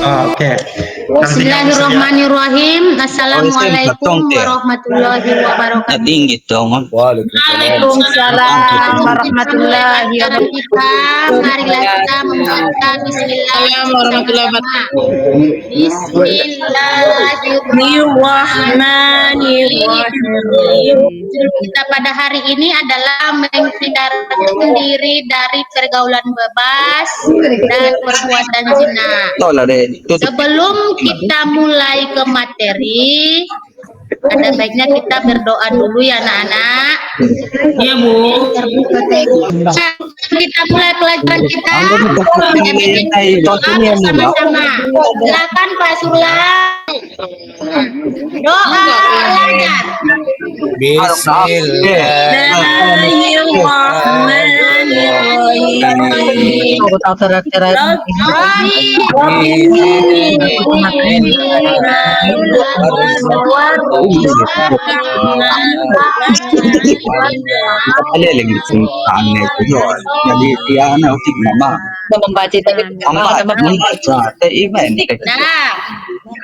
Oke. Bismillahirrahmanirrahim. Assalamualaikum warahmatullahi wabarakatuh. Tinggi dong. Waalaikumsalam warahmatullahi wabarakatuh. Marilah kita membaca Bismillahirrahmanirrahim. Bismillahirrahmanirrahim. Kita pada hari ini adalah menghindarkan diri dari pergaulan bebas dan perbuatan zina. Sebelum kita mulai ke materi, ada baiknya kita berdoa dulu ya anak-anak. Iya Bu. Kita mulai pelajaran kita. Bersama-sama. Silakan Pak Surla. Doa belajar.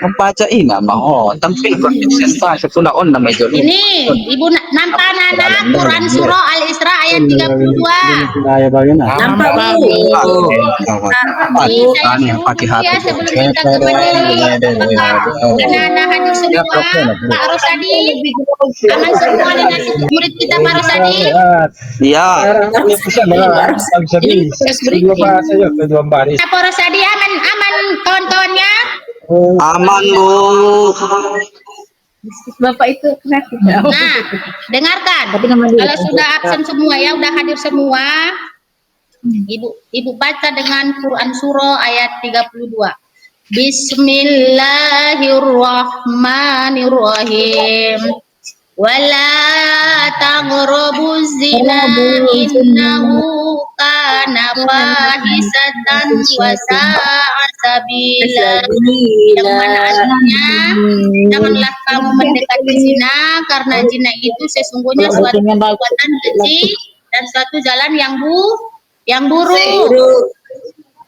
Membaca ini mau tampil konsentrasi sesudah on nama itu. Ini Ibu nampak anak Quran surah Al-Isra ayat 32. Nampak Bu. Ini pakai hati. Sebelum kita ke materi, anak-anak hadir semua, Pak Rosadi, aman semua dengan murid kita Pak Rosadi. Iya. Pak Rosadi aman kawan-kawannya. Aman Bu. Bapak itu kreatif. Nah, dengarkan. Kalau sudah absen semua ya, udah hadir semua. Ibu baca dengan Quran surah ayat 32. Bismillahirrahmanirrahim. Wala taqrabuz zina innahu kana fahisatan wa sa'a sabila. Yang mana artinya janganlah kamu mendekati zina, karena zina itu sesungguhnya suatu perbuatan keji dan suatu jalan yang buruk.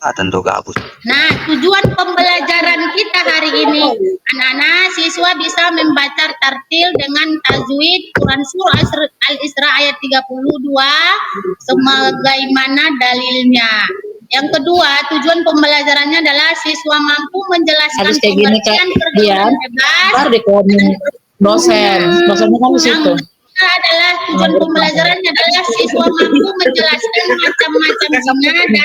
Tentu gabus. Nah, tujuan pembelajaran kita hari ini, anak-anak siswa bisa membaca tartil dengan tajwid Quran surah Al-Isra ayat 32 sebagaimana dalilnya. Yang kedua, tujuan pembelajarannya adalah siswa mampu menjelaskan pengertian pergaulan bebas. Dosennya kan di situ. Adalah tujuan pembelajarannya adalah siswa mampu menjelaskan macam-macam zina dan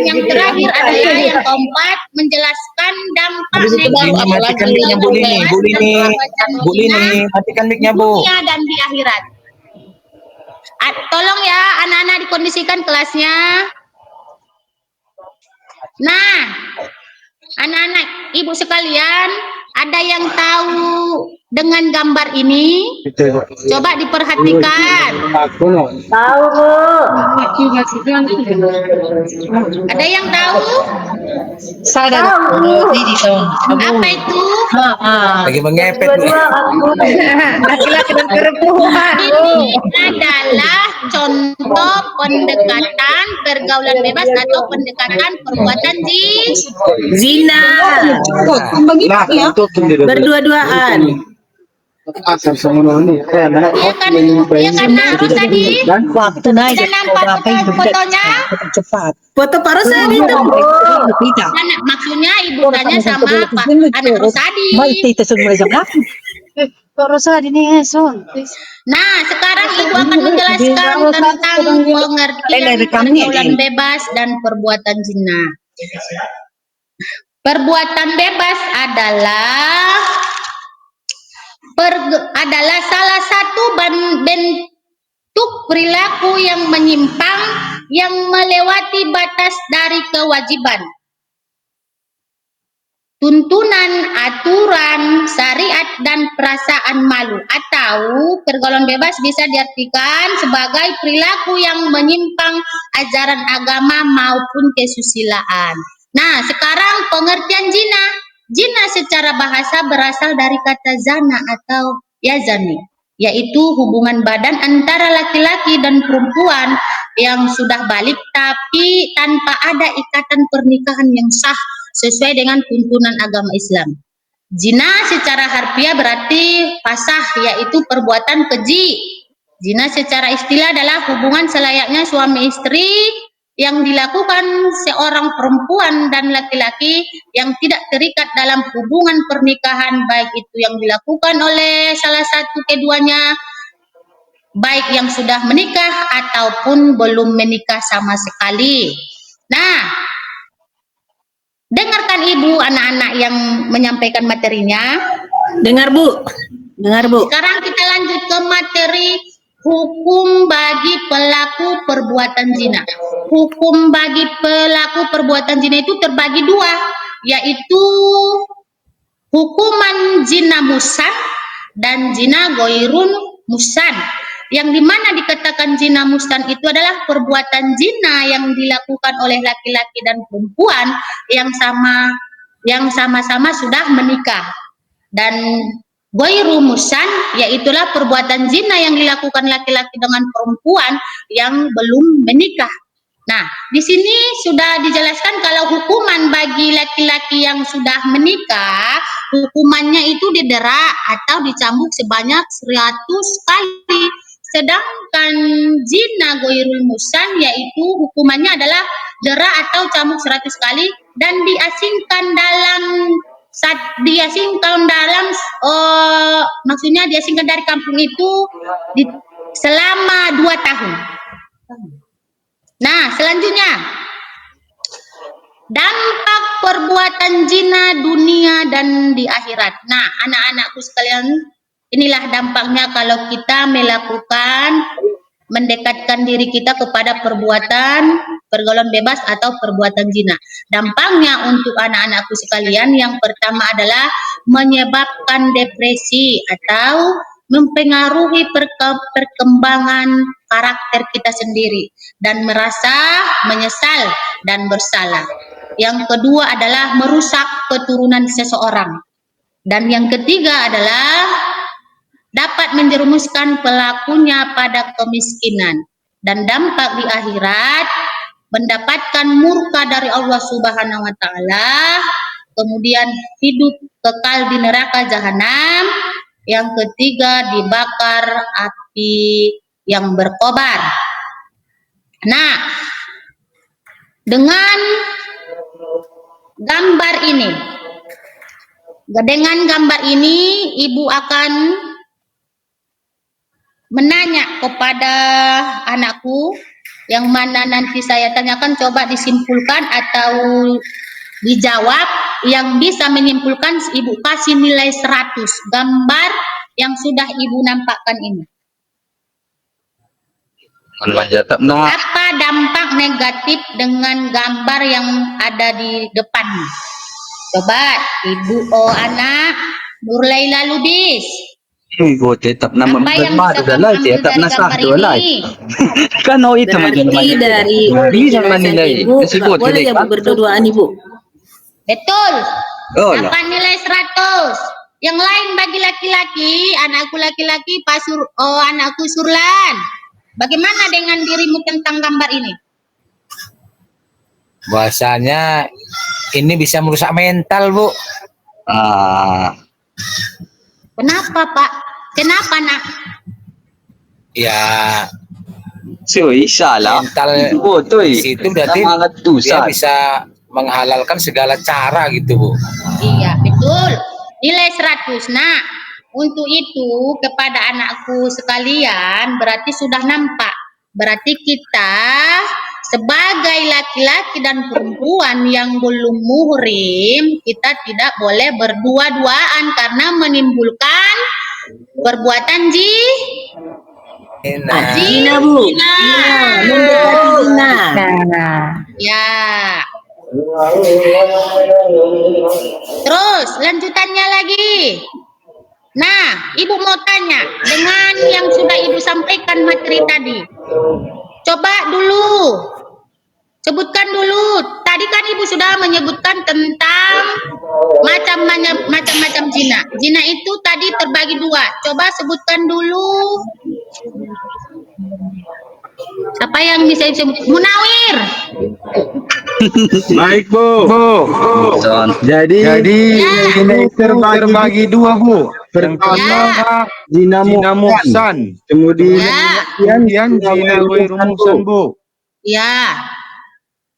yang terakhir adalah yang keempat, menjelaskan dampak negatif matikan mic-nya Bu. dan di akhirat. Tolong ya anak-anak dikondisikan kelasnya. Nah, anak-anak ibu sekalian, ada yang tahu dengan gambar ini? Coba diperhatikan. Tahu Bu. Ada yang tahu? Apa itu? Lagi mengepet nih. Laki-laki dan perempuan. Ini adalah contoh pendekatan pergaulan bebas atau pendekatan perbuatan zina. Berdua-duaan. Iya kan Pak Rosadi? Sudah nampak fotonya? Foto Pak Rosadi itu. Maksudnya ibu tanya sama Pak anak Rosadi. Pak Rosadi nih Nah, sekarang ibu akan menjelaskan tentang pengertian pergaulan bebas dan perbuatan zina. Perbuatan bebas adalah salah satu bentuk perilaku yang menyimpang, yang melewati batas dari kewajiban, tuntunan, aturan, syariat, dan perasaan malu. Atau pergaulan bebas bisa diartikan sebagai perilaku yang menyimpang ajaran agama maupun kesusilaan. Nah, sekarang pengertian zina. Zina secara bahasa berasal dari kata zana atau yazani. yaitu hubungan badan antara laki-laki dan perempuan yang sudah balik tapi tanpa ada ikatan pernikahan yang sah sesuai dengan tuntunan agama Islam. Zina secara harfiah berarti fasah, yaitu perbuatan keji. Zina secara istilah adalah hubungan selayaknya suami istri yang dilakukan seorang perempuan dan laki-laki yang tidak terikat dalam hubungan pernikahan, baik itu yang dilakukan oleh salah satu keduanya, baik yang sudah menikah ataupun belum menikah sama sekali. Nah, dengarkan Ibu anak-anak yang menyampaikan materinya. Dengar Bu. Dengar Bu. Sekarang kita lanjut ke materi hukum bagi pelaku perbuatan zina. Hukum bagi pelaku perbuatan zina itu terbagi dua, yaitu hukuman zina musan dan zina goirun musan. Yang dimana dikatakan zina musan itu adalah perbuatan zina yang dilakukan oleh laki-laki dan perempuan yang sama-sama sudah menikah. Dan goiru musan yaitulah perbuatan zina yang dilakukan laki-laki dengan perempuan yang belum menikah. Nah, di sini sudah dijelaskan kalau hukuman bagi laki-laki yang sudah menikah, hukumannya itu didera atau dicambuk sebanyak 100 kali. Sedangkan zina goirul musan yaitu hukumannya adalah dera atau cambuk 100 kali dan diasingkan dalam maksudnya diasingkan dari kampung itu selama 2 tahun. Nah, selanjutnya dampak perbuatan zina dunia dan di akhirat. Nah, anak-anakku sekalian, inilah dampaknya kalau kita mendekatkan diri kita kepada perbuatan pergaulan bebas atau perbuatan zina. Dampaknya untuk anak-anakku sekalian yang pertama adalah menyebabkan depresi atau mempengaruhi perkembangan karakter kita sendiri dan merasa menyesal dan bersalah. Yang kedua adalah merusak keturunan seseorang. Dan yang ketiga adalah dapat menjerumuskan pelakunya pada kemiskinan. Dan dampak di akhirat mendapatkan murka dari Allah Subhanahu wa taala, kemudian hidup kekal di neraka jahanam, yang ketiga dibakar api yang berkobar. Nah, dengan gambar ini Ibu akan menanya kepada anakku, yang mana nanti saya tanyakan, coba disimpulkan atau dijawab. Yang bisa menyimpulkan Ibu kasih nilai 100 gambar yang sudah Ibu nampakkan ini. Apa dampak negatif dengan gambar yang ada di depannya? Coba Ibu anak Nurlaila Lubis. Ibu tetap nama bermadu tetap nasah dalai. Kan itu berarti dari Ibu boleh ya Bu berdua-duaan Ibu. Betul. Dapat nilai 100. Yang lain bagi laki-laki, anakku laki-laki anakku Surlan. Bagaimana dengan dirimu tentang gambar ini? Bahasanya ini bisa merusak mental, Bu. Kenapa, Pak? Kenapa, Nak? Ya, salah. mental itu berarti dia bisa menghalalkan segala cara gitu, Bu. Iya, betul. Nilai 100. Nah, untuk itu kepada anakku sekalian berarti sudah nampak. Berarti kita sebagai laki-laki dan perempuan yang belum muhrim, kita tidak boleh berdua-duaan karena menimbulkan perbuatan zina, Bu. Mendekati zina. Ya. Terus lanjutannya lagi. Nah, Ibu mau tanya dengan yang sudah Ibu sampaikan materi tadi. Coba dulu sebutkan dulu tadi kan Ibu sudah menyebutkan tentang macam-macam zina. Zina itu tadi terbagi dua. Coba sebutkan dulu. Siapa yang bisa disebut? Munawir. Baik Bu. Jadi ini terbagi dua Bu. Pertama zina muhsan, kemudian zina ghairu muhsan Bu. Ya.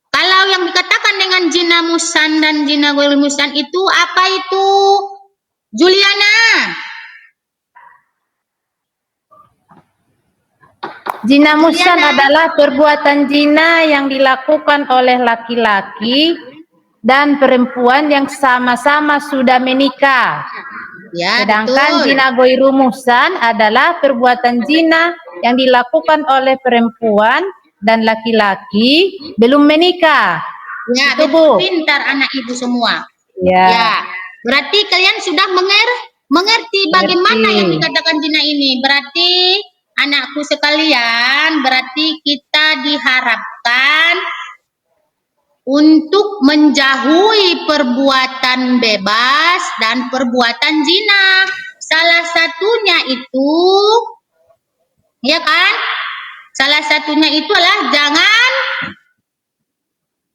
Kalau yang dikatakan dengan zina muhsan dan zina ghairu muhsan itu apa itu? Juliana. Zina muhsan adalah perbuatan zina yang dilakukan oleh laki-laki dan perempuan yang sama-sama sudah menikah. Ya, Sedangkan betul. zina ghairu muhsan adalah perbuatan zina yang dilakukan oleh perempuan dan laki-laki belum menikah. Ya, Itu, betul. Bu. Pintar anak Ibu semua. Ya. Ya. Berarti kalian sudah mengerti bagaimana yang dikatakan zina ini. Berarti anakku sekalian, berarti kita diharapkan untuk menjauhi perbuatan bebas dan perbuatan zina. Salah satunya itu, ya kan? Salah satunya itu adalah jangan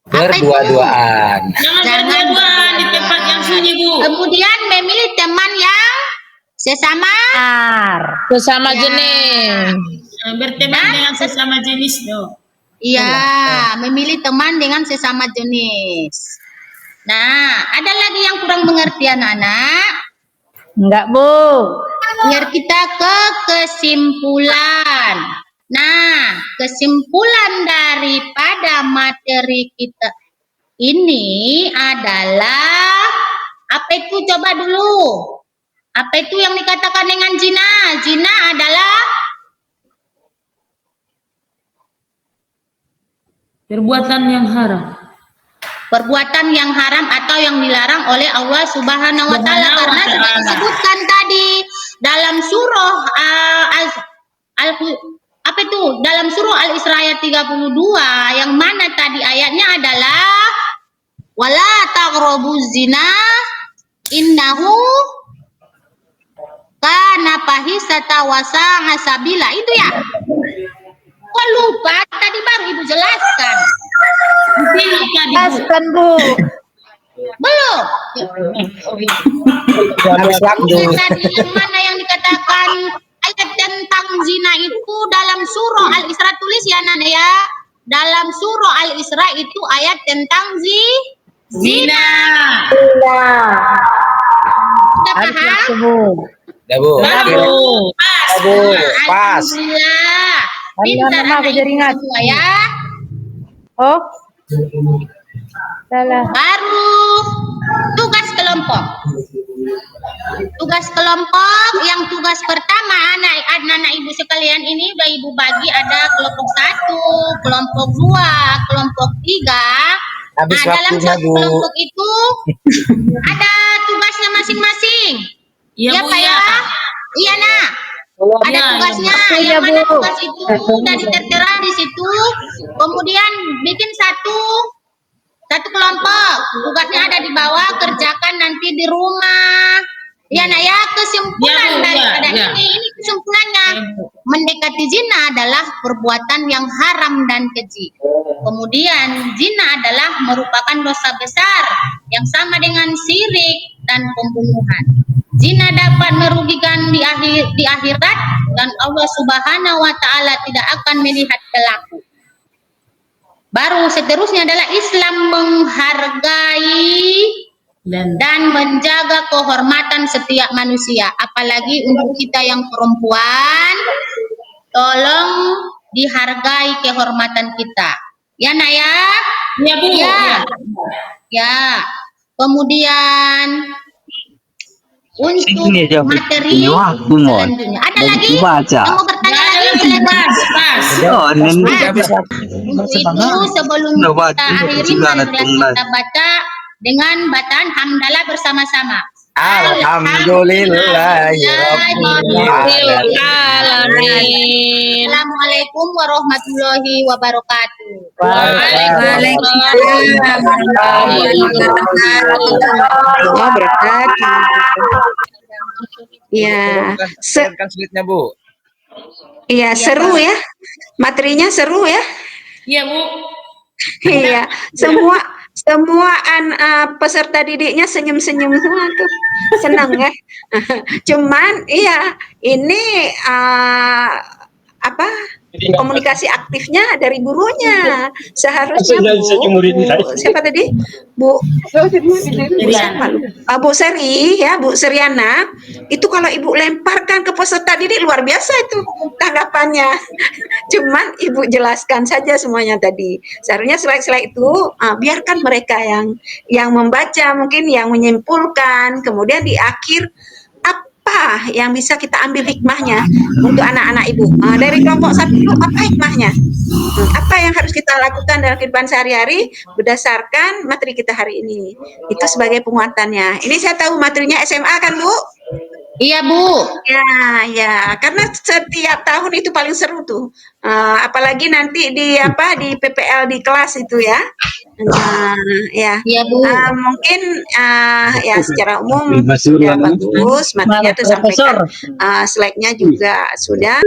berdua-duaan. jangan di tempat yang sunyi, Bu. kemudian memilih teman yang sesama Sesama Ya. jenis. Berteman dengan sesama jenis, no. Iya, memilih teman dengan sesama jenis. Nah, ada lagi yang kurang mengerti anak-anak. Enggak, Bu. Biar kita ke kesimpulan. Nah, kesimpulan daripada materi kita ini adalah apa itu? Coba dulu. Apa itu yang dikatakan dengan zina? Zina adalah Perbuatan yang haram. perbuatan yang haram atau yang dilarang oleh Allah Subhanahu wa taala, karena sudah disebutkan tadi dalam surah apa itu? Dalam surah Al-Isra ayat 32 yang mana tadi ayatnya adalah wala taqrabuz zina innahu kana fahisata wa sa'a sabila. Itu ya. Kok lupa? Tadi baru Ibu jelaskan. Jelaskan, Bu. Belum. Habis waktu. Tadi yang mana yang dikatakan ayat tentang zina itu dalam surah Al-Isra, tulis ya Nana ya. Dalam surah Al-Isra itu ayat tentang zina. Sudah paham? Bu. Dah Bu. Bu. Pas. Alhamdulillah. Pintar Anak-anak anak jadi ibu ingat. semua ya. Oh. Salah. Baru tugas kelompok. Tugas kelompok yang tugas pertama anak-anak ibu sekalian ini udah ibu bagi, ada kelompok 1, kelompok 2, kelompok 3. Habis Nah, dalam waktunya, satu Bu. kelompok itu ada tugasnya masing-masing. Iya, Ya, Bu, Pak ya? ya. Iya, Nak. Ada Iya, tugasnya, iya, yang mana Bu. tugas itu dari tertera di situ. Kemudian bikin satu kelompok. Tugasnya ada di bawah, kerjakan nanti di rumah. Ya, Nak ya, kesimpulan Ya, Bu, daripada ya. ini kesimpulannya. Mendekati zina adalah perbuatan yang haram dan keji. Kemudian zina adalah merupakan dosa besar yang sama dengan syirik dan pembunuhan. Zina dapat merugikan di akhirat dan Allah Subhanahu wa taala tidak akan melihat pelaku. Baru seterusnya adalah Islam menghargai dan menjaga kehormatan setiap manusia, apalagi untuk kita yang perempuan, tolong dihargai kehormatan kita. Ya, Nak ya? Iya, Bu. Ya. Ya. Kemudian untuk Ini aja, materi ini waktu, Mon. selanjutnya. Ada Lagi lagi baca. yang mau bertanya lagi? Silakan. Pas. Oh, nenek. Untuk itu sebelum kita akhiri, mari kita baca dengan bacaan hamdalah bersama-sama. Alhamdulillahirobbilalamin. Assalamualaikum warahmatullahi wabarakatuh. Ya, Kan sulitnya Bu. iya seru ya, materinya seru ya. Iya Bu. Iya, semua peserta didiknya senyum-senyum semua tuh, senang ya. Cuman iya, ini apa komunikasi aktifnya dari gurunya. Seharusnya siapa tadi? Bu Bu Seri ya, Bu Seriana. Itu kalau Ibu lemparkan ke peserta didik luar biasa itu tanggapannya. Cuman Ibu jelaskan saja semuanya tadi. Seharusnya slide-slide itu biarkan mereka yang membaca, mungkin yang menyimpulkan, kemudian di akhir apa yang bisa kita ambil hikmahnya untuk anak-anak Ibu. Dari kelompok 1 apa hikmahnya? Apa yang harus kita lakukan dalam kehidupan sehari-hari berdasarkan materi kita hari ini. Itu sebagai penguatannya. Ini saya tahu materinya SMA kan Bu? Iya Bu. Ya, karena setiap tahun itu paling seru tuh. Apalagi nanti di PPL di kelas itu ya. Ya. Iya Bu. Mungkin ya secara umum sudah bagus, materinya tersampaikan. Slide-nya juga sudah.